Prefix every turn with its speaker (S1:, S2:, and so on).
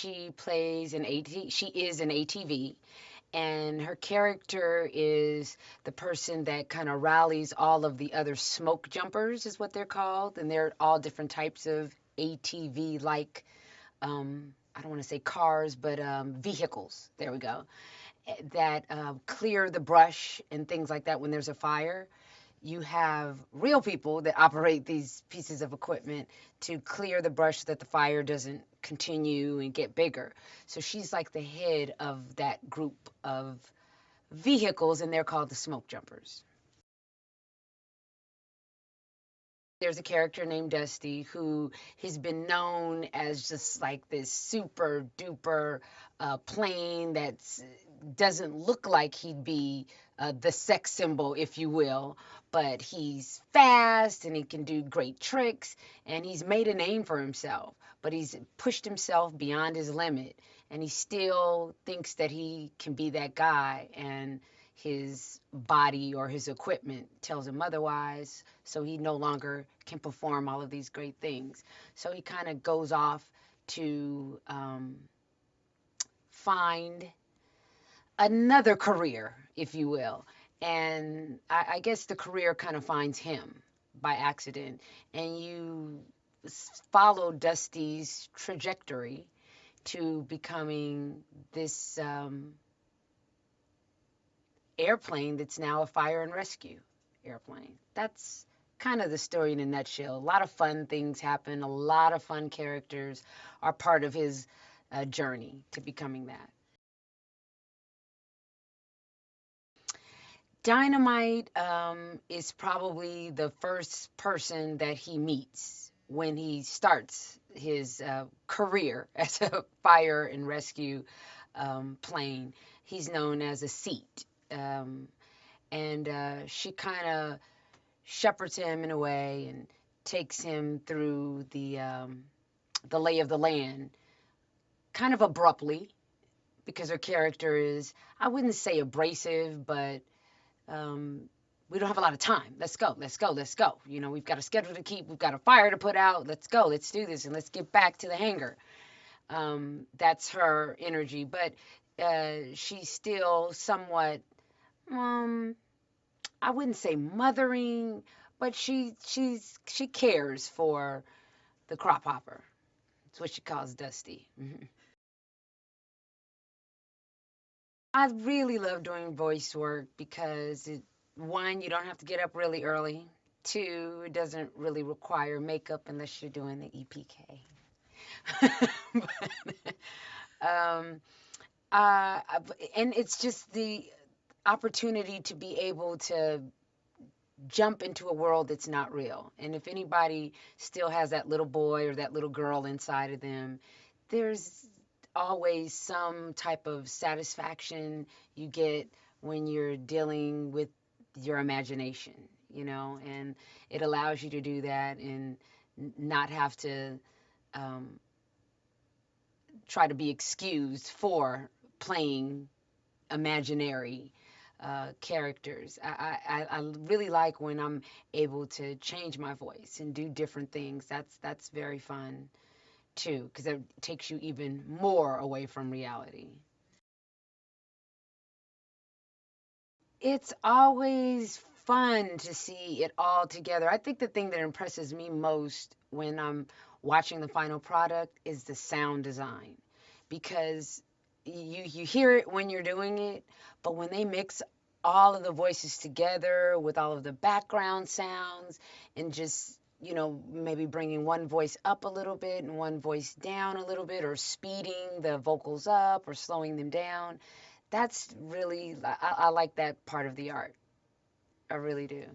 S1: she plays an AT, she is an ATV, and her character is the person that kind of rallies all of the other smoke jumpers, is what they're called, and they're all different types of ATV like, I don't want to say cars, but vehicles. There we go. That clear the brush and things like that when there's a fire. You have real people that operate these pieces of equipment to clear the brush so that the fire doesn't continue and get bigger. So she's like the head of that group of vehicles, and they're called the smoke jumpers. There's a character named Dusty who has been known as just like this super duper plane that doesn't look like he'd be the sex symbol, if you will, but he's fast and he can do great tricks and he's made a name for himself, but he's pushed himself beyond his limit and he still thinks that he can be that guy, and his body or his equipment tells him otherwise, so he no longer can perform all of these great things. So he kind of goes off to find another career, if you will. And I guess the career kind of finds him by accident. And you follow Dusty's trajectory to becoming this airplane that's now a fire and rescue airplane. That's kind of the story in a nutshell. A lot of fun things happen. A lot of fun characters are part of his journey to becoming that. Dynamite is probably the first person that he meets when he starts his career as a fire and rescue plane. He's known as a seat. And she kind of shepherds him in a way and takes him through the lay of the land kind of abruptly, because her character is, I wouldn't say abrasive, but we don't have a lot of time. Let's go, let's go, let's go. You know, we've got a schedule to keep, we've got a fire to put out. Let's go, let's do this, and let's get back to the hangar. That's her energy, but she's still somewhat, I wouldn't say mothering, but she cares for the crop hopper. That's what she calls Dusty. I really love doing voice work because one, you don't have to get up really early. Two, it doesn't really require makeup unless you're doing the EPK. But, uh, and it's just the opportunity to be able to jump into a world that's not real. And if anybody still has that little boy or that little girl inside of them, there's always some type of satisfaction you get when you're dealing with your imagination, you know, and it allows you to do that and not have to um, try to be excused for playing imaginary characters. I really like when I'm able to change my voice and do different things. That's very fun too, because it takes you even more away from reality. It's always fun to see it all together. I think the thing that impresses me most when I'm watching the final product is the sound design, because you hear it when you're doing it, but when they mix all of the voices together with all of the background sounds and just, you know, maybe bringing one voice up a little bit and one voice down a little bit, or speeding the vocals up or slowing them down, that's really, I like that part of the art. I really do.